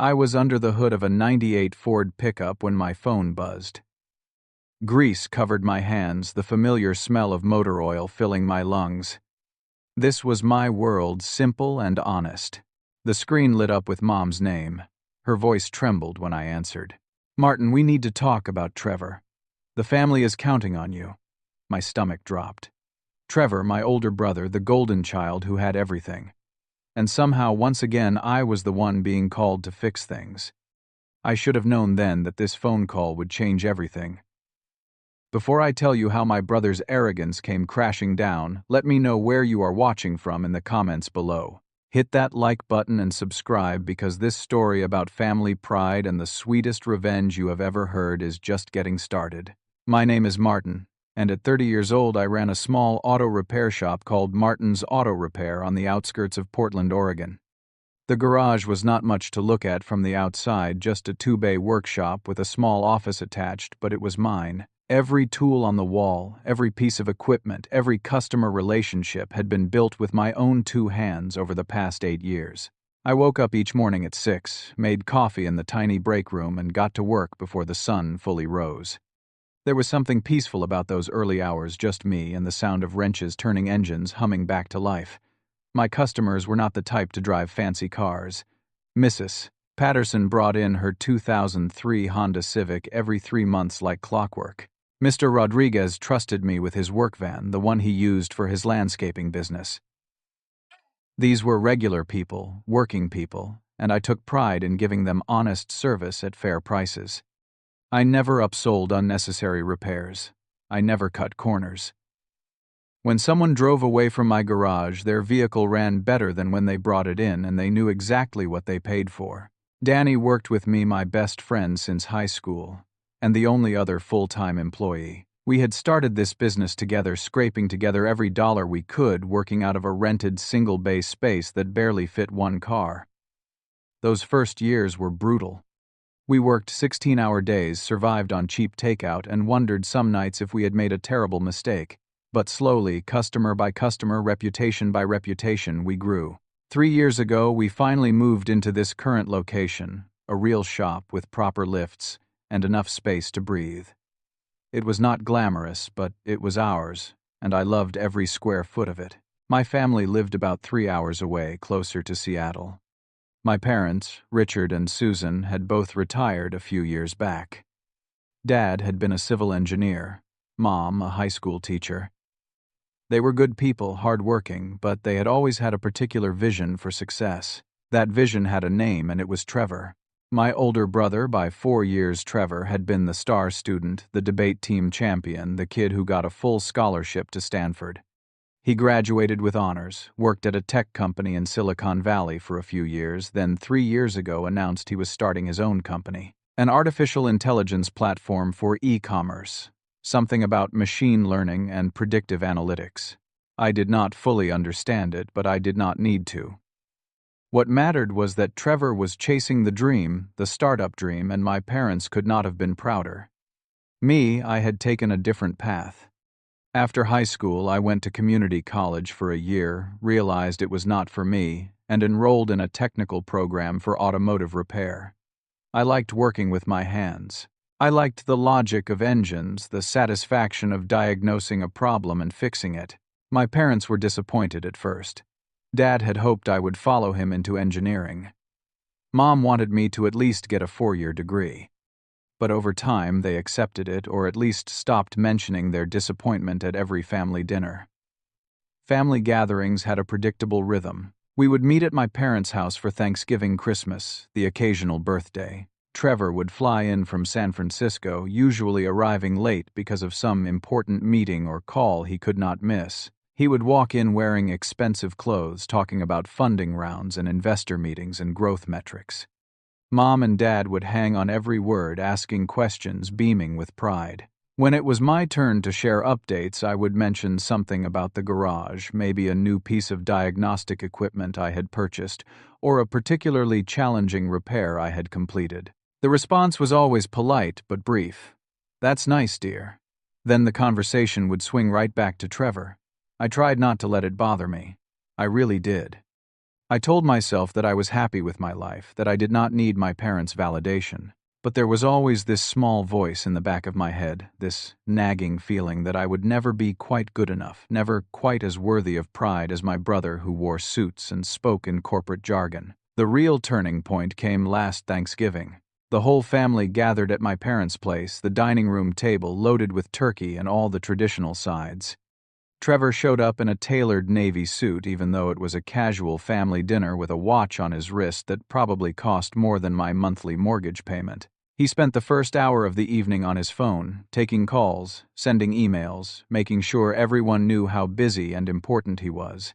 I was under the hood of a '98 Ford pickup when my phone buzzed. Grease covered my hands, the familiar smell of motor oil filling my lungs. This was my world, simple and honest. The screen lit up with Mom's name. Her voice trembled when I answered. "Martin, we need to talk about Trevor. The family is counting on you." My stomach dropped. Trevor, my older brother, the golden child who had everything. And somehow, once again, I was the one being called to fix things. I should have known then that this phone call would change everything. Before I tell you how my brother's arrogance came crashing down, let me know where you are watching from in the comments below. Hit that like button and subscribe because this story about family pride and the sweetest revenge you have ever heard is just getting started. My name is Martin, and at 30 years old I ran a small auto repair shop called Martin's Auto Repair on the outskirts of Portland, Oregon. The garage was not much to look at from the outside, just a 2-bay workshop with a small office attached, but it was mine. Every tool on the wall, every piece of equipment, every customer relationship had been built with my own 2 hands over the past 8 years. I woke up each morning at 6, made coffee in the tiny break room, and got to work before the sun fully rose. There was something peaceful about those early hours, just me and the sound of wrenches turning engines humming back to life. My customers were not the type to drive fancy cars. Mrs. Patterson brought in her 2003 Honda Civic every 3 months like clockwork. Mr. Rodriguez trusted me with his work van, the one he used for his landscaping business. These were regular people, working people, and I took pride in giving them honest service at fair prices. I never upsold unnecessary repairs. I never cut corners. When someone drove away from my garage, their vehicle ran better than when they brought it in, and they knew exactly what they paid for. Danny worked with me, my best friend since high school, and the only other full-time employee. We had started this business together, scraping together every dollar we could, working out of a rented single-bay space that barely fit 1 car. Those first years were brutal. We worked 16-hour days, survived on cheap takeout, and wondered some nights if we had made a terrible mistake. But slowly, customer by customer, reputation by reputation, we grew. 3 years ago, we finally moved into this current location, a real shop with proper lifts and enough space to breathe. It was not glamorous, but it was ours, and I loved every square foot of it. My family lived about 3 hours away, closer to Seattle. My parents, Richard and Susan, had both retired a few years back. Dad had been a civil engineer, Mom a high school teacher. They were good people, hard-working, but they had always had a particular vision for success. That vision had a name, and it was Trevor. My older brother by 4 years, Trevor, had been the star student, the debate team champion, the kid who got a full scholarship to Stanford. He graduated with honors, worked at a tech company in Silicon Valley for a few years, then 3 years ago announced he was starting his own company, an artificial intelligence platform for e-commerce, something about machine learning and predictive analytics. I did not fully understand it, but I did not need to. What mattered was that Trevor was chasing the dream, the startup dream, and my parents could not have been prouder. Me, I had taken a different path. After high school, I went to community college for a year, realized it was not for me, and enrolled in a technical program for automotive repair. I liked working with my hands. I liked the logic of engines, the satisfaction of diagnosing a problem and fixing it. My parents were disappointed at first. Dad had hoped I would follow him into engineering. Mom wanted me to at least get a 4-year degree. But over time, they accepted it, or at least stopped mentioning their disappointment at every family dinner. Family gatherings had a predictable rhythm. We would meet at my parents' house for Thanksgiving, Christmas, the occasional birthday. Trevor would fly in from San Francisco, usually arriving late because of some important meeting or call he could not miss. He would walk in wearing expensive clothes, talking about funding rounds and investor meetings and growth metrics. Mom and Dad would hang on every word, asking questions, beaming with pride. When it was my turn to share updates, I would mention something about the garage, maybe a new piece of diagnostic equipment I had purchased, or a particularly challenging repair I had completed. The response was always polite but brief. "That's nice, dear." Then the conversation would swing right back to Trevor. I tried not to let it bother me. I really did. I told myself that I was happy with my life, that I did not need my parents' validation. But there was always this small voice in the back of my head, this nagging feeling that I would never be quite good enough, never quite as worthy of pride as my brother who wore suits and spoke in corporate jargon. The real turning point came last Thanksgiving. The whole family gathered at my parents' place, the dining room table loaded with turkey and all the traditional sides. Trevor showed up in a tailored navy suit, even though it was a casual family dinner with a watch on his wrist that probably cost more than my monthly mortgage payment. He spent the first hour of the evening on his phone, taking calls, sending emails, making sure everyone knew how busy and important he was.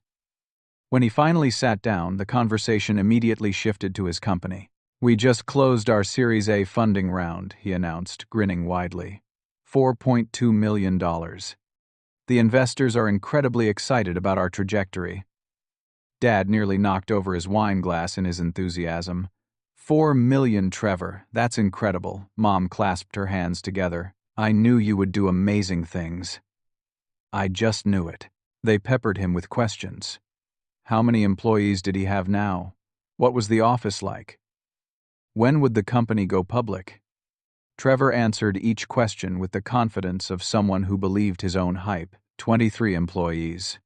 When he finally sat down, the conversation immediately shifted to his company. "We just closed our Series A funding round," he announced, grinning widely. $4.2 million. The investors are incredibly excited about our trajectory. Dad nearly knocked over his wine glass in his enthusiasm. $4 million, Trevor. That's incredible. Mom clasped her hands together. I knew you would do amazing things. I just knew it. They peppered him with questions. How many employees did he have now? What was the office like? When would the company go public? Trevor answered each question with the confidence of someone who believed his own hype. 23 employees.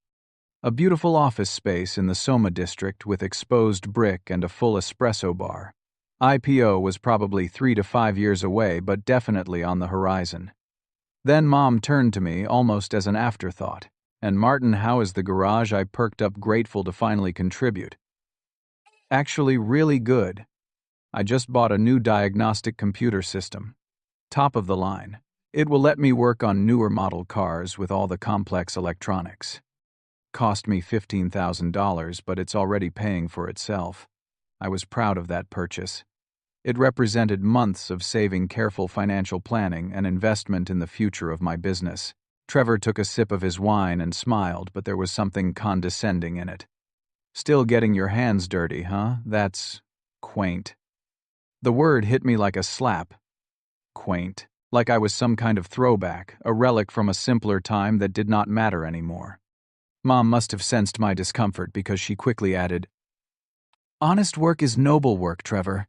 A beautiful office space in the Soma district with exposed brick and a full espresso bar. IPO was probably 3 to 5 years away, but definitely on the horizon. Then Mom turned to me almost as an afterthought. "And Martin, how is the garage?" I perked up, grateful to finally contribute. "Actually, really good. I just bought a new diagnostic computer system. Top of the line. It will let me work on newer model cars with all the complex electronics. Cost me $15,000, but it's already paying for itself. I was proud of that purchase. It represented months of saving, careful financial planning, and investment in the future of my business." Trevor took a sip of his wine and smiled, but there was something condescending in it. "Still getting your hands dirty, huh? That's quaint." The word hit me like a slap. Quaint. Like I was some kind of throwback, a relic from a simpler time that did not matter anymore. Mom must have sensed my discomfort because she quickly added, "Honest work is noble work, Trevor."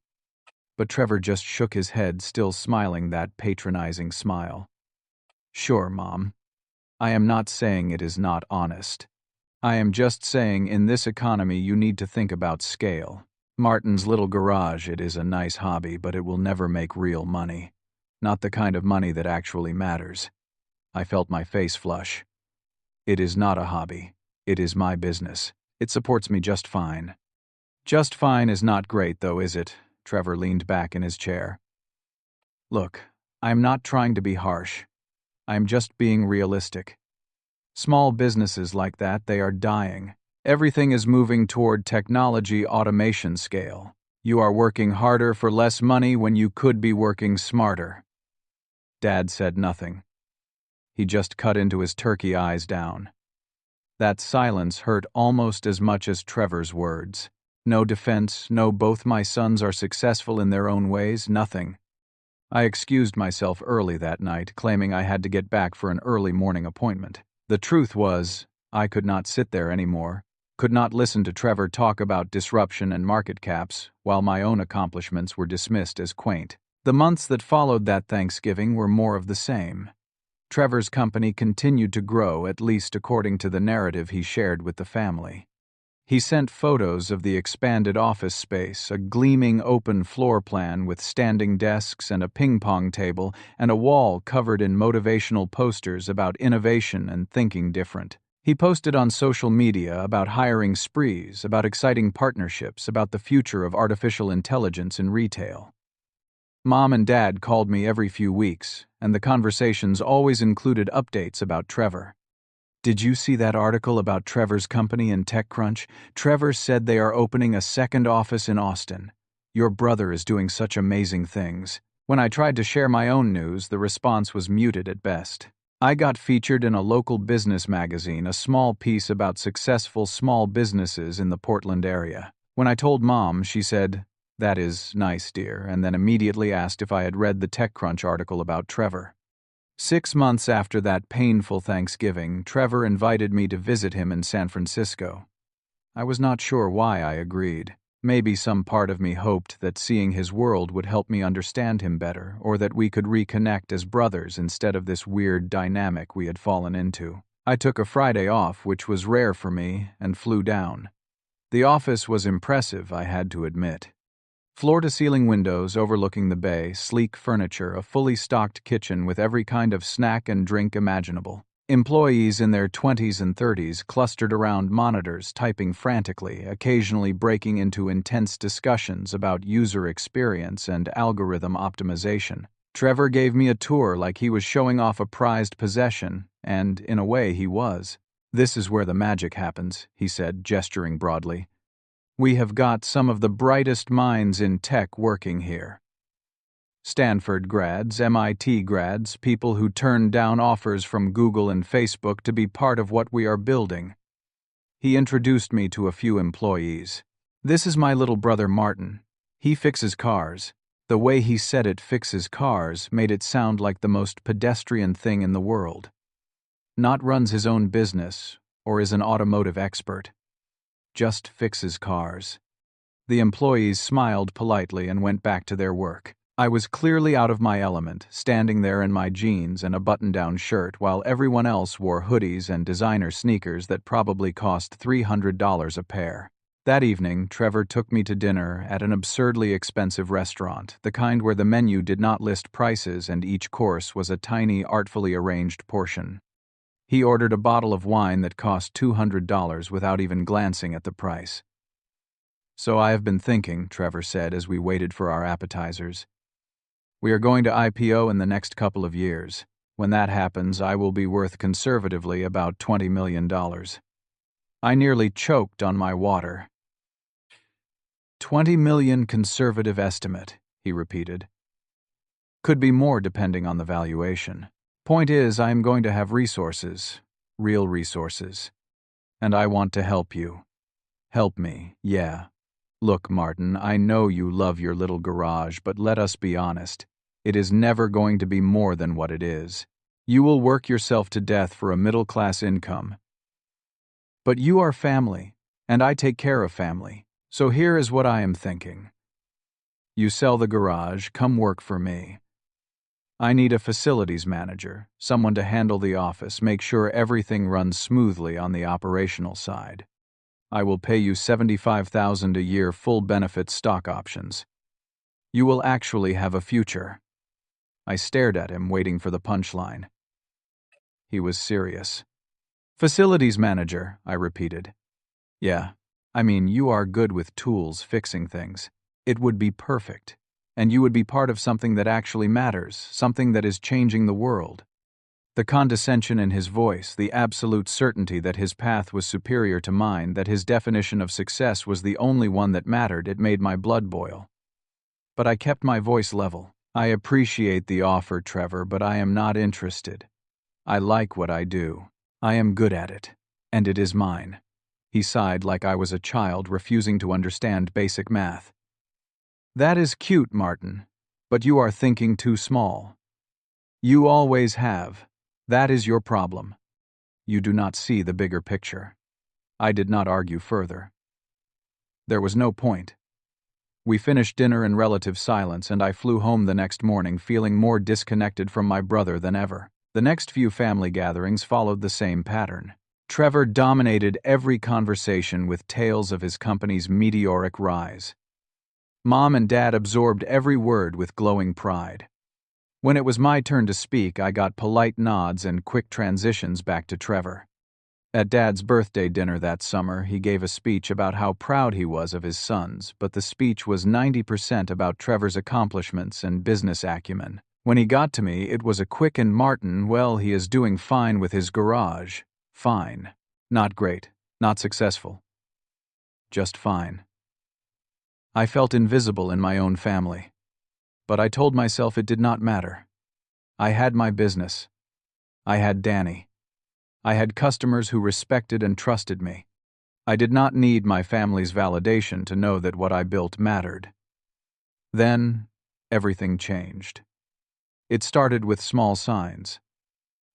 But Trevor just shook his head, still smiling that patronizing smile. "Sure, Mom. I am not saying it is not honest. I am just saying in this economy you need to think about scale. Martin's little garage, it is a nice hobby, but it will never make real money. Not the kind of money that actually matters." I felt my face flush. "It is not a hobby. It is my business. It supports me just fine." "Just fine is not great, though, is it?" Trevor leaned back in his chair. "Look, I am not trying to be harsh. I am just being realistic. Small businesses like that, they are dying. Everything is moving toward technology automation scale. You are working harder for less money when you could be working smarter." Dad said nothing. He just cut into his turkey, eyes down. That silence hurt almost as much as Trevor's words. No defense, no "both my sons are successful in their own ways," nothing. I excused myself early that night, claiming I had to get back for an early morning appointment. The truth was, I could not sit there anymore, could not listen to Trevor talk about disruption and market caps, while my own accomplishments were dismissed as quaint. The months that followed that Thanksgiving were more of the same. Trevor's company continued to grow, at least according to the narrative he shared with the family. He sent photos of the expanded office space, a gleaming open floor plan with standing desks and a ping-pong table, and a wall covered in motivational posters about innovation and thinking different. He posted on social media about hiring sprees, about exciting partnerships, about the future of artificial intelligence in retail. Mom and Dad called me every few weeks, and the conversations always included updates about Trevor. "Did you see that article about Trevor's company in TechCrunch? Trevor said they are opening a second office in Austin. Your brother is doing such amazing things." When I tried to share my own news, the response was muted at best. I got featured in a local business magazine, a small piece about successful small businesses in the Portland area. When I told Mom, she said, "That is nice, dear," and then immediately asked if I had read the TechCrunch article about Trevor. 6 months after that painful Thanksgiving, Trevor invited me to visit him in San Francisco. I was not sure why I agreed. Maybe some part of me hoped that seeing his world would help me understand him better, or that we could reconnect as brothers instead of this weird dynamic we had fallen into. I took a Friday off, which was rare for me, and flew down. The office was impressive, I had to admit. Floor-to-ceiling windows overlooking the bay, sleek furniture, a fully stocked kitchen with every kind of snack and drink imaginable. Employees in their 20s and 30s clustered around monitors, typing frantically, occasionally breaking into intense discussions about user experience and algorithm optimization. Trevor gave me a tour like he was showing off a prized possession, and, in a way, he was. "This is where the magic happens," he said, gesturing broadly. "We have got some of the brightest minds in tech working here. Stanford grads, MIT grads, people who turned down offers from Google and Facebook to be part of what we are building." He introduced me to a few employees. "This is my little brother Martin. He fixes cars." The way he said it, "fixes cars," made it sound like the most pedestrian thing in the world. Not runs his own business, or is an automotive expert. Just fixes cars. The employees smiled politely and went back to their work. I was clearly out of my element, standing there in my jeans and a button-down shirt, while everyone else wore hoodies and designer sneakers that probably cost $300 a pair. That evening, Trevor took me to dinner at an absurdly expensive restaurant, the kind where the menu did not list prices and each course was a tiny, artfully arranged portion. He ordered a bottle of wine that cost $200 without even glancing at the price. "So I have been thinking," Trevor said as we waited for our appetizers. "We are going to IPO in the next couple of years. When that happens, I will be worth conservatively about $20 million. I nearly choked on my water. $20 million conservative estimate, he repeated. Could be more depending on the valuation. Point is, I am going to have resources, real resources. And I want to help you. Help me, yeah. Look, Martin, I know you love your little garage, but let us be honest. It is never going to be more than what it is. You will work yourself to death for a middle-class income. But you are family, and I take care of family. So here is what I am thinking. You sell the garage, come work for me. I need a facilities manager, someone to handle the office, make sure everything runs smoothly on the operational side. I will pay you $75,000 a year, full benefit stock options. You will actually have a future. I stared at him, waiting for the punchline. He was serious. Facilities manager, I repeated. Yeah, I mean, you are good with tools, fixing things. It would be perfect. And you would be part of something that actually matters, something that is changing the world. The condescension in his voice, the absolute certainty that his path was superior to mine, that his definition of success was the only one that mattered, it made my blood boil. But I kept my voice level. I appreciate the offer, Trevor, but I am not interested. I like what I do. I am good at it. And it is mine. He sighed like I was a child refusing to understand basic math. That is cute, Martin, but you are thinking too small. You always have. That is your problem. You do not see the bigger picture. I did not argue further. There was no point. We finished dinner in relative silence, and I flew home the next morning feeling more disconnected from my brother than ever. The next few family gatherings followed the same pattern. Trevor dominated every conversation with tales of his company's meteoric rise. Mom and Dad absorbed every word with glowing pride. When it was my turn to speak, I got polite nods and quick transitions back to Trevor. At Dad's birthday dinner that summer, he gave a speech about how proud he was of his sons, but the speech was 90% about Trevor's accomplishments and business acumen. When he got to me, it was a quick "and Martin, well, he is doing fine with his garage. Fine. Not great. Not successful. Just fine." I felt invisible in my own family. But I told myself it did not matter. I had my business. I had Danny. I had customers who respected and trusted me. I did not need my family's validation to know that what I built mattered. Then, everything changed. It started with small signs.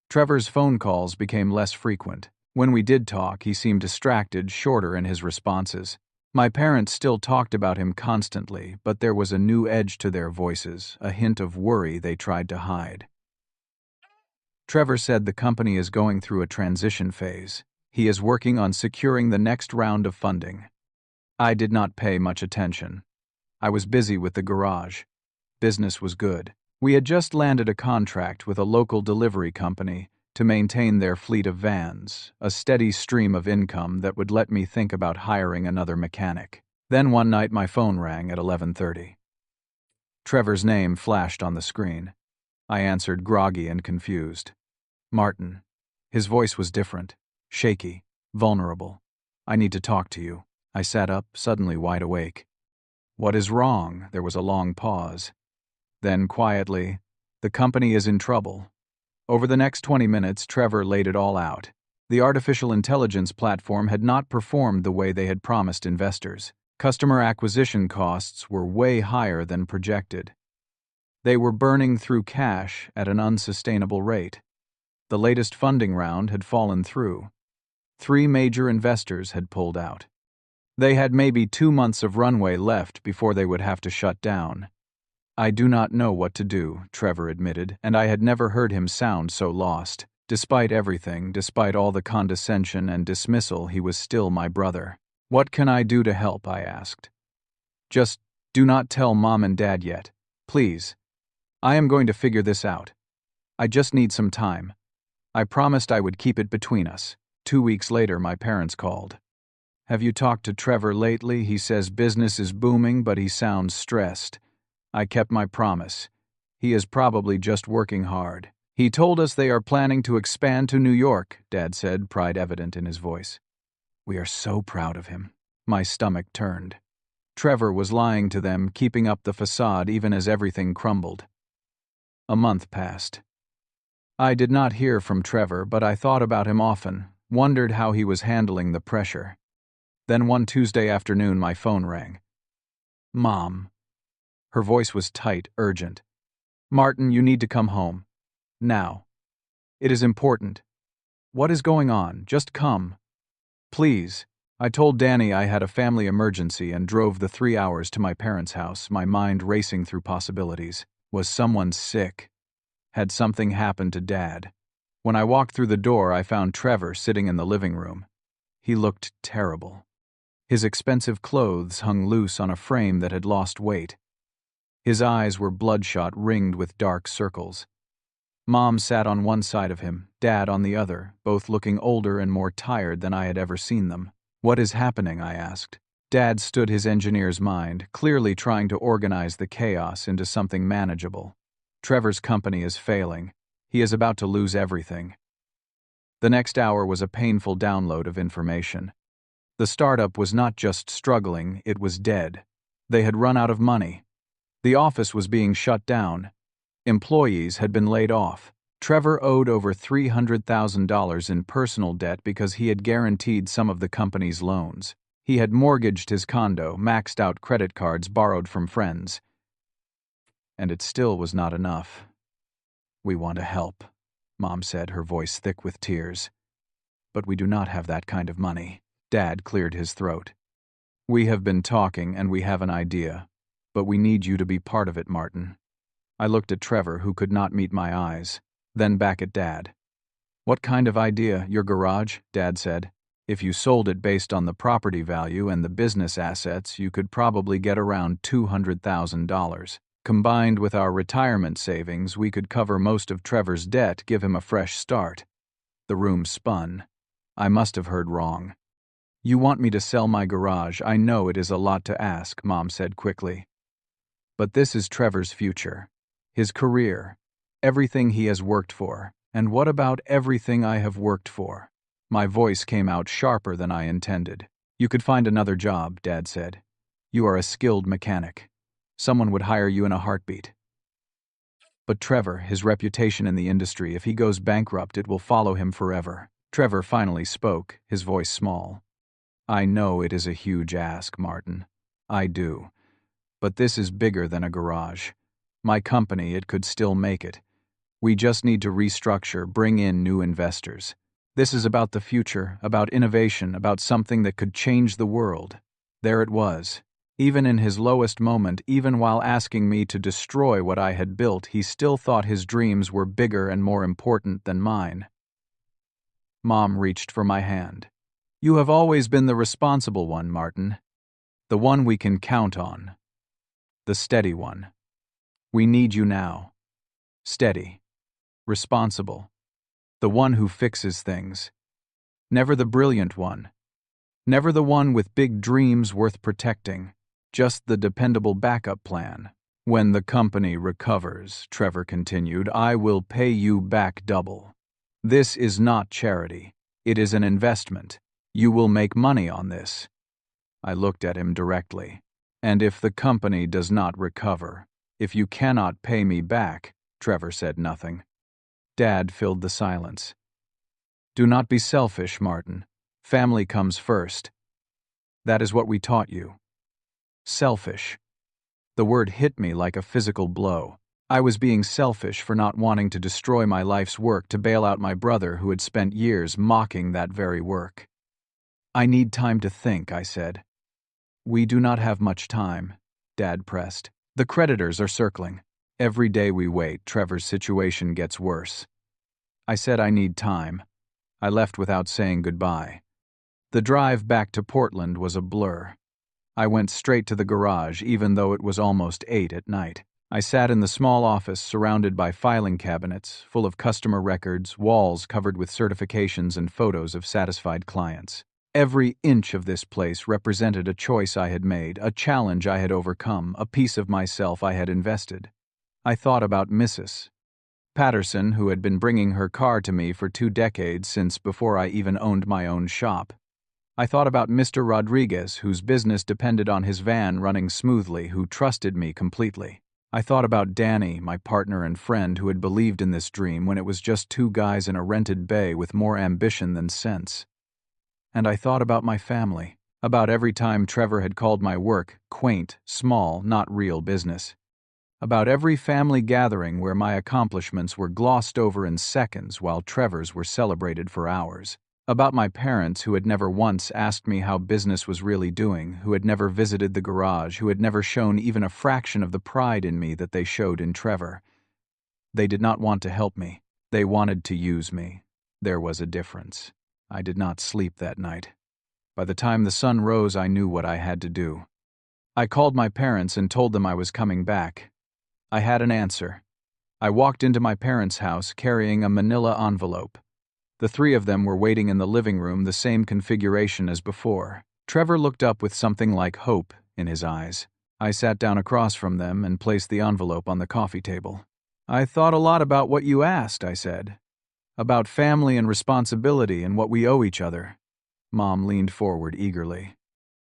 Trevor's phone calls became less frequent. When we did talk, he seemed distracted, shorter in his responses. My parents still talked about him constantly, but there was a new edge to their voices, a hint of worry they tried to hide. Trevor said the company is going through a transition phase. He is working on securing the next round of funding. I did not pay much attention. I was busy with the garage. Business was good. We had just landed a contract with a local delivery company to maintain their fleet of vans, a steady stream of income that would let me think about hiring another mechanic. Then one night my phone rang at 11:30. Trevor's name flashed on the screen. I answered, groggy and confused. Martin. His voice was different, shaky, vulnerable. I need to talk to you. I sat up, suddenly wide awake. What is wrong? There was a long pause. Then, quietly, the company is in trouble. Over the next 20 minutes, Trevor laid it all out. The artificial intelligence platform had not performed the way they had promised investors. Customer acquisition costs were way higher than projected. They were burning through cash at an unsustainable rate. The latest funding round had fallen through. 3 major investors had pulled out. They had maybe 2 months of runway left before they would have to shut down. I do not know what to do, Trevor admitted, and I had never heard him sound so lost. Despite everything, despite all the condescension and dismissal, he was still my brother. What can I do to help? I asked. Just do not tell Mom and Dad yet, please. I am going to figure this out. I just need some time. I promised I would keep it between us. 2 weeks later, my parents called. Have you talked to Trevor lately? He says business is booming, but he sounds stressed. I kept my promise. He is probably just working hard. He told us they are planning to expand to New York, Dad said, pride evident in his voice. We are so proud of him. My stomach turned. Trevor was lying to them, keeping up the facade even as everything crumbled. A month passed. I did not hear from Trevor, but I thought about him often, wondered how he was handling the pressure. Then one Tuesday afternoon, my phone rang. Mom. Her voice was tight, urgent. Martin, you need to come home. Now. It is important. What is going on? Just come. Please. I told Danny I had a family emergency and drove the 3 hours to my parents' house, my mind racing through possibilities. Was someone sick? Had something happened to Dad? When I walked through the door, I found Trevor sitting in the living room. He looked terrible. His expensive clothes hung loose on a frame that had lost weight. His eyes were bloodshot, ringed with dark circles. Mom sat on one side of him, Dad on the other, both looking older and more tired than I had ever seen them. What is happening? I asked. Dad stood his engineer's mind, clearly trying to organize the chaos into something manageable. Trevor's company is failing. He is about to lose everything. The next hour was a painful download of information. The startup was not just struggling, it was dead. They had run out of money. The office was being shut down. Employees had been laid off. Trevor owed over $300,000 in personal debt because he had guaranteed some of the company's loans. He had mortgaged his condo, maxed out credit cards borrowed from friends. And it still was not enough. We want to help, Mom said, her voice thick with tears. But we do not have that kind of money. Dad cleared his throat. We have been talking and we have an idea, but we need you to be part of it, Martin. I looked at Trevor, who could not meet my eyes, then back at Dad. What kind of idea? Your garage? Dad said. If you sold it based on the property value and the business assets, you could probably get around $200,000. Combined with our retirement savings, we could cover most of Trevor's debt, give him a fresh start. The room spun. I must have heard wrong. You want me to sell my garage? I know it is a lot to ask, Mom said quickly. But this is Trevor's future. His career. Everything he has worked for. And what about everything I have worked for? My voice came out sharper than I intended. You could find another job, Dad said. You are a skilled mechanic. Someone would hire you in a heartbeat. But Trevor, his reputation in the industry, if he goes bankrupt, it will follow him forever. Trevor finally spoke, his voice small. I know it is a huge ask, Martin. I do. But this is bigger than a garage. My company, it could still make it. We just need to restructure, bring in new investors. This is about the future, about innovation, about something that could change the world. There it was. Even in his lowest moment, even while asking me to destroy what I had built, he still thought his dreams were bigger and more important than mine. Mom reached for my hand. You have always been the responsible one, Martin. The one we can count on. The steady one. We need you now. Steady. Responsible. The one who fixes things. Never the brilliant one. Never the one with big dreams worth protecting. Just the dependable backup plan. When the company recovers, Trevor continued, I will pay you back double. This is not charity. It is an investment. You will make money on this. I looked at him directly. And if the company does not recover, if you cannot pay me back, Trevor said nothing. Dad filled the silence. Do not be selfish, Martin. Family comes first. That is what we taught you. Selfish. The word hit me like a physical blow. I was being selfish for not wanting to destroy my life's work to bail out my brother who had spent years mocking that very work. I need time to think, I said. We do not have much time, Dad pressed. The creditors are circling. Every day we wait, Trevor's situation gets worse. I said I need time. I left without saying goodbye. The drive back to Portland was a blur. I went straight to the garage, even though it was almost 8 at night. I sat in the small office surrounded by filing cabinets, full of customer records, walls covered with certifications and photos of satisfied clients. Every inch of this place represented a choice I had made, a challenge I had overcome, a piece of myself I had invested. I thought about Mrs. Patterson, who had been bringing her car to me for 2 decades since before I even owned my own shop. I thought about Mr. Rodriguez, whose business depended on his van running smoothly, who trusted me completely. I thought about Danny, my partner and friend, who had believed in this dream when it was just 2 guys in a rented bay with more ambition than sense. And I thought about my family, about every time Trevor had called my work quaint, small, not real business. About every family gathering where my accomplishments were glossed over in seconds while Trevor's were celebrated for hours. About my parents who had never once asked me how business was really doing, who had never visited the garage, who had never shown even a fraction of the pride in me that they showed in Trevor. They did not want to help me. They wanted to use me. There was a difference. I did not sleep that night. By the time the sun rose, I knew what I had to do. I called my parents and told them I was coming back. I had an answer. I walked into my parents' house carrying a manila envelope. The 3 of them were waiting in the living room, the same configuration as before. Trevor looked up with something like hope in his eyes. I sat down across from them and placed the envelope on the coffee table. I thought a lot about what you asked, I said. About family and responsibility and what we owe each other. Mom leaned forward eagerly.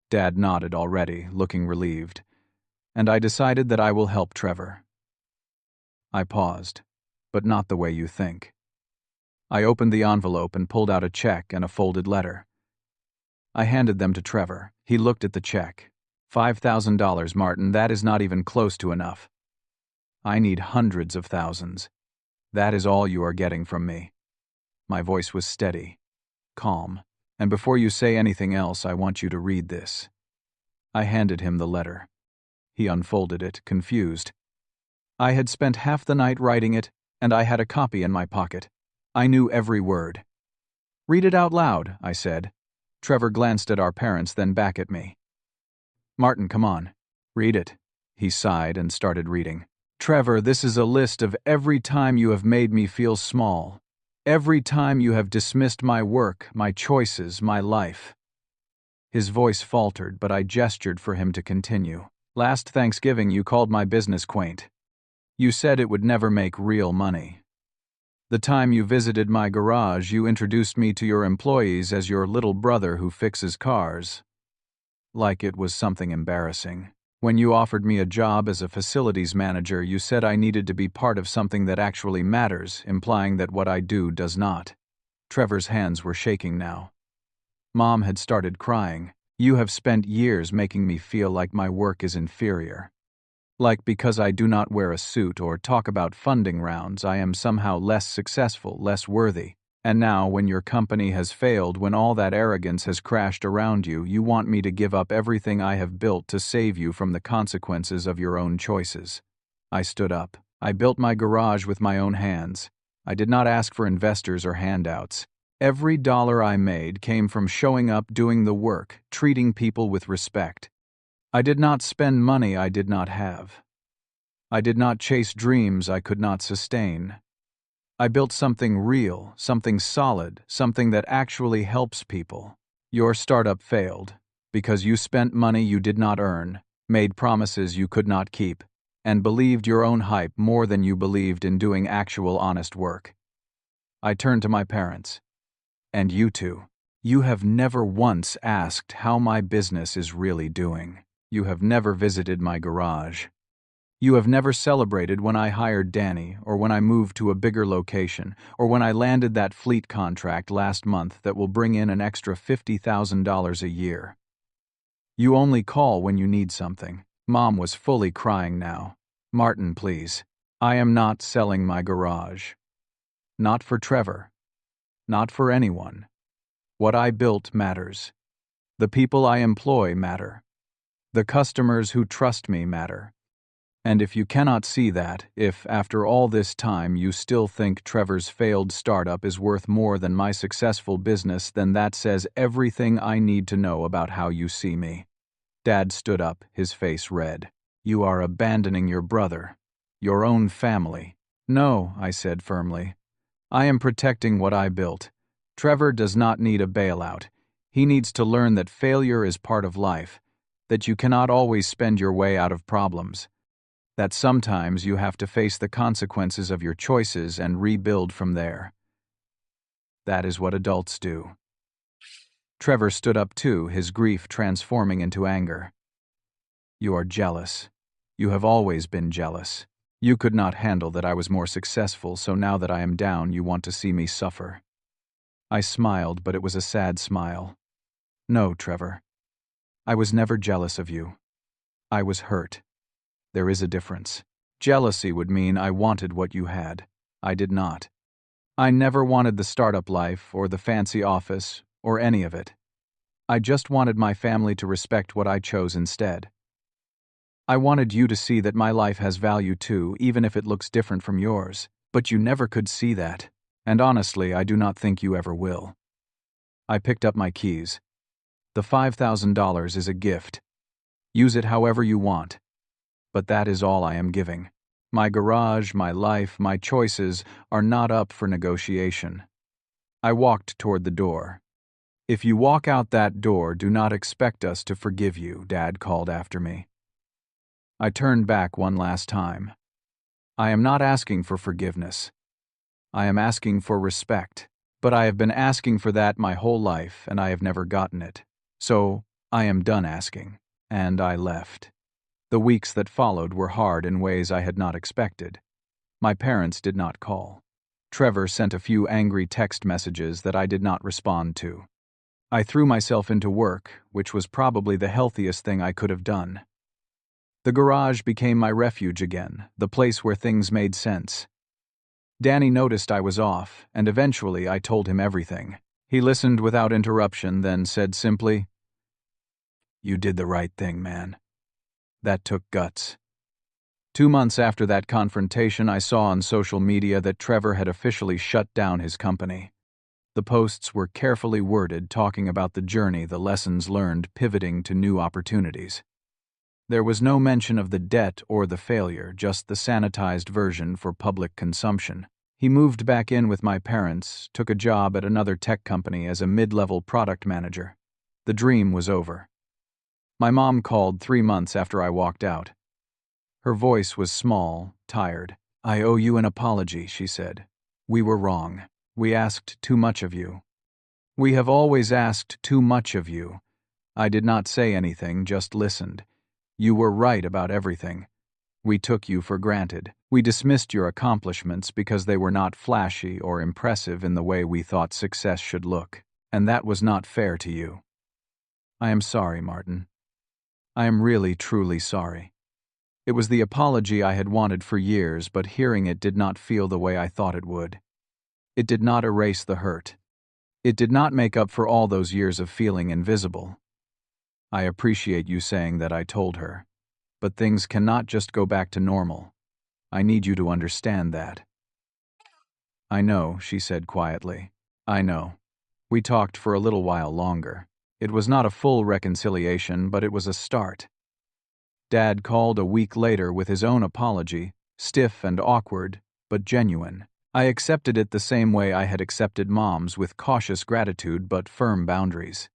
Dad nodded already, looking relieved. And I decided that I will help Trevor. I paused, but not the way you think. I opened the envelope and pulled out a check and a folded letter. I handed them to Trevor. He looked at the check. $5,000, Martin, that is not even close to enough. I need hundreds of thousands. That is all you are getting from me. My voice was steady, calm, and before you say anything else, I want you to read this. I handed him the letter. He unfolded it, confused. I had spent half the night writing it, and I had a copy in my pocket. I knew every word. Read it out loud, I said. Trevor glanced at our parents, then back at me. Martin, come on. Read it. He sighed and started reading. Trevor, this is a list of every time you have made me feel small. Every time you have dismissed my work, my choices, my life. His voice faltered, but I gestured for him to continue. Last Thanksgiving, you called my business quaint. You said it would never make real money. The time you visited my garage, you introduced me to your employees as your little brother who fixes cars. Like it was something embarrassing. When you offered me a job as a facilities manager, you said I needed to be part of something that actually matters, implying that what I do does not. Trevor's hands were shaking now. Mom had started crying. You have spent years making me feel like my work is inferior. Like because I do not wear a suit or talk about funding rounds, I am somehow less successful, less worthy. And now, when your company has failed, when all that arrogance has crashed around you, you want me to give up everything I have built to save you from the consequences of your own choices. I stood up. I built my garage with my own hands. I did not ask for investors or handouts. Every dollar I made came from showing up, doing the work, treating people with respect. I did not spend money I did not have. I did not chase dreams I could not sustain. I built something real, something solid, something that actually helps people. Your startup failed because you spent money you did not earn, made promises you could not keep, and believed your own hype more than you believed in doing actual honest work. I turned to my parents. And you two. You have never once asked how my business is really doing. You have never visited my garage. You have never celebrated when I hired Danny, or when I moved to a bigger location, or when I landed that fleet contract last month that will bring in an extra $50,000 a year. You only call when you need something. Mom was fully crying now. Martin, please. I am not selling my garage. Not for Trevor. Not for anyone. What I built matters. The people I employ matter. The customers who trust me matter. And if you cannot see that, if, after all this time, you still think Trevor's failed startup is worth more than my successful business, then that says everything I need to know about how you see me. Dad stood up, his face red. You are abandoning your brother, your own family. No, I said firmly. I am protecting what I built. Trevor does not need a bailout. He needs to learn that failure is part of life, that you cannot always spend your way out of problems, that sometimes you have to face the consequences of your choices and rebuild from there. That is what adults do. Trevor stood up too, his grief transforming into anger. You are jealous. You have always been jealous. You could not handle that I was more successful, so now that I am down, you want to see me suffer. I smiled, but it was a sad smile. No, Trevor. I was never jealous of you. I was hurt. There is a difference. Jealousy would mean I wanted what you had. I did not. I never wanted the startup life, or the fancy office, or any of it. I just wanted my family to respect what I chose instead. I wanted you to see that my life has value too, even if it looks different from yours. But you never could see that. And honestly, I do not think you ever will. I picked up my keys. The $5,000 is a gift. Use it however you want. But that is all I am giving. My garage, my life, my choices are not up for negotiation. I walked toward the door. If you walk out that door, do not expect us to forgive you, Dad called after me. I turned back one last time. I am not asking for forgiveness. I am asking for respect. But I have been asking for that my whole life, and I have never gotten it. So, I am done asking. And I left. The weeks that followed were hard in ways I had not expected. My parents did not call. Trevor sent a few angry text messages that I did not respond to. I threw myself into work, which was probably the healthiest thing I could have done. The garage became my refuge again, the place where things made sense. Danny noticed I was off, and eventually I told him everything. He listened without interruption, then said simply, "You did the right thing, man. That took guts." 2 months after that confrontation, I saw on social media that Trevor had officially shut down his company. The posts were carefully worded, talking about the journey, the lessons learned, pivoting to new opportunities. There was no mention of the debt or the failure, just the sanitized version for public consumption. He moved back in with my parents, took a job at another tech company as a mid-level product manager. The dream was over. My mom called 3 months after I walked out. Her voice was small, tired. "I owe you an apology," she said. "We were wrong. We asked too much of you. We have always asked too much of you. I did not say anything, just listened. You were right about everything. We took you for granted. We dismissed your accomplishments because they were not flashy or impressive in the way we thought success should look. And that was not fair to you. I am sorry, Martin. I am really, truly sorry. It was the apology I had wanted for years, but hearing it did not feel the way I thought it would. It did not erase the hurt. It did not make up for all those years of feeling invisible. I appreciate you saying that, I told her. But things cannot just go back to normal. I need you to understand that. I know, she said quietly. I know. We talked for a little while longer. It was not a full reconciliation, but it was a start. Dad called a week later with his own apology, stiff and awkward, but genuine. I accepted it the same way I had accepted Mom's, with cautious gratitude but firm boundaries.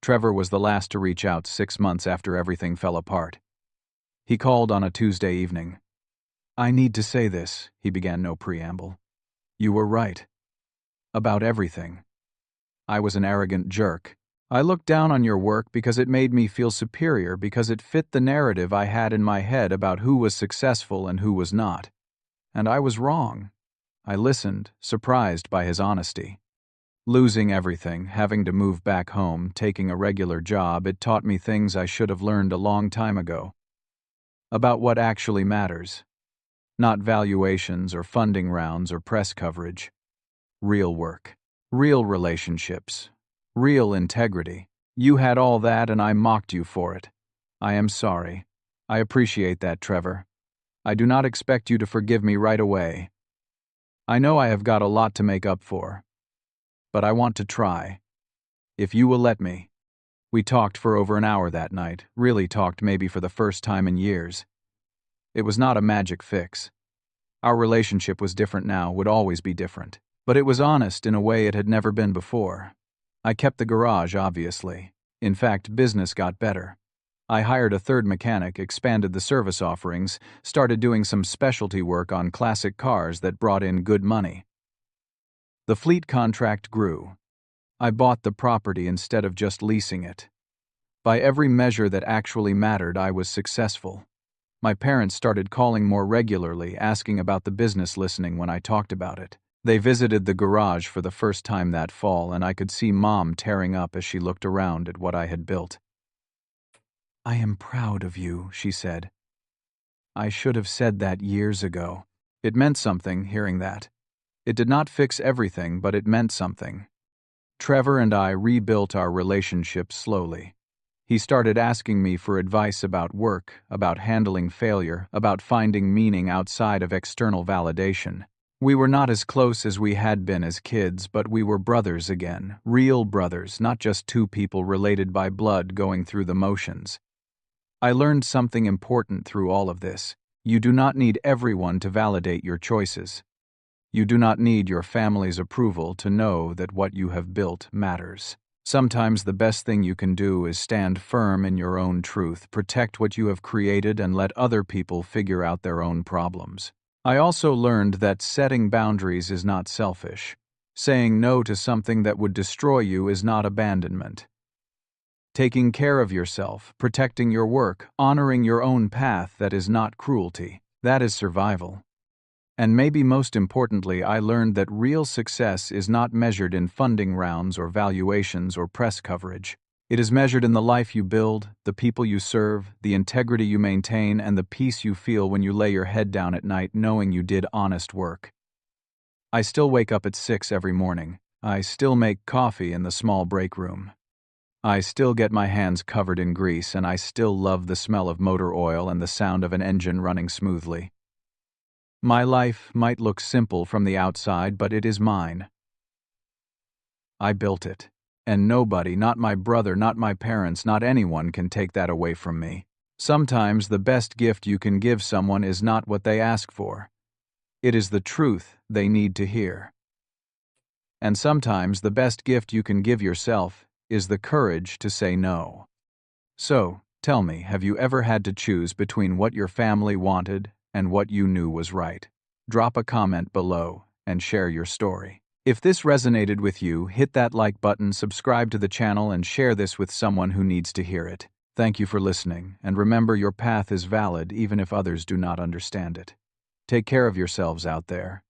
Trevor was the last to reach out 6 months after everything fell apart. He called on a Tuesday evening. I need to say this, he began, no preamble. You were right. About everything. I was an arrogant jerk. I looked down on your work because it made me feel superior, because it fit the narrative I had in my head about who was successful and who was not. And I was wrong. I listened, surprised by his honesty. Losing everything, having to move back home, taking a regular job, it taught me things I should have learned a long time ago. About what actually matters. Not valuations or funding rounds or press coverage. Real work. Real relationships. Real integrity. You had all that and I mocked you for it. I am sorry. I appreciate that, Trevor. I do not expect you to forgive me right away. I know I have got a lot to make up for. But I want to try. If you will let me. We talked for over an hour that night, really talked maybe for the first time in years. It was not a magic fix. Our relationship was different now, would always be different. But it was honest in a way it had never been before. I kept the garage, obviously. In fact, business got better. I hired a third mechanic, expanded the service offerings, started doing some specialty work on classic cars that brought in good money. The fleet contract grew. I bought the property instead of just leasing it. By every measure that actually mattered, I was successful. My parents started calling more regularly, asking about the business, listening when I talked about it. They visited the garage for the first time that fall, and I could see Mom tearing up as she looked around at what I had built. I am proud of you, she said. I should have said that years ago. It meant something, hearing that. It did not fix everything, but it meant something. Trevor and I rebuilt our relationship slowly. He started asking me for advice about work, about handling failure, about finding meaning outside of external validation. We were not as close as we had been as kids, but we were brothers again, real brothers, not just two people related by blood going through the motions. I learned something important through all of this. You do not need everyone to validate your choices. You do not need your family's approval to know that what you have built matters. Sometimes the best thing you can do is stand firm in your own truth, protect what you have created, and let other people figure out their own problems. I also learned that setting boundaries is not selfish. Saying no to something that would destroy you is not abandonment. Taking care of yourself, protecting your work, honoring your own path, that is not cruelty. That is survival. And maybe most importantly, I learned that real success is not measured in funding rounds or valuations or press coverage. It is measured in the life you build, the people you serve, the integrity you maintain, and the peace you feel when you lay your head down at night knowing you did honest work. I still wake up at 6 every morning. I still make coffee in the small break room. I still get my hands covered in grease, and I still love the smell of motor oil and the sound of an engine running smoothly. My life might look simple from the outside, but it is mine. I built it, and nobody, not my brother, not my parents, not anyone can take that away from me. Sometimes the best gift you can give someone is not what they ask for. It is the truth they need to hear. And sometimes the best gift you can give yourself is the courage to say no. So, tell me, have you ever had to choose between what your family wanted and what you knew was right? Drop a comment below and share your story. If this resonated with you, hit that like button, subscribe to the channel, and share this with someone who needs to hear it. Thank you for listening, and remember, your path is valid even if others do not understand it. Take care of yourselves out there.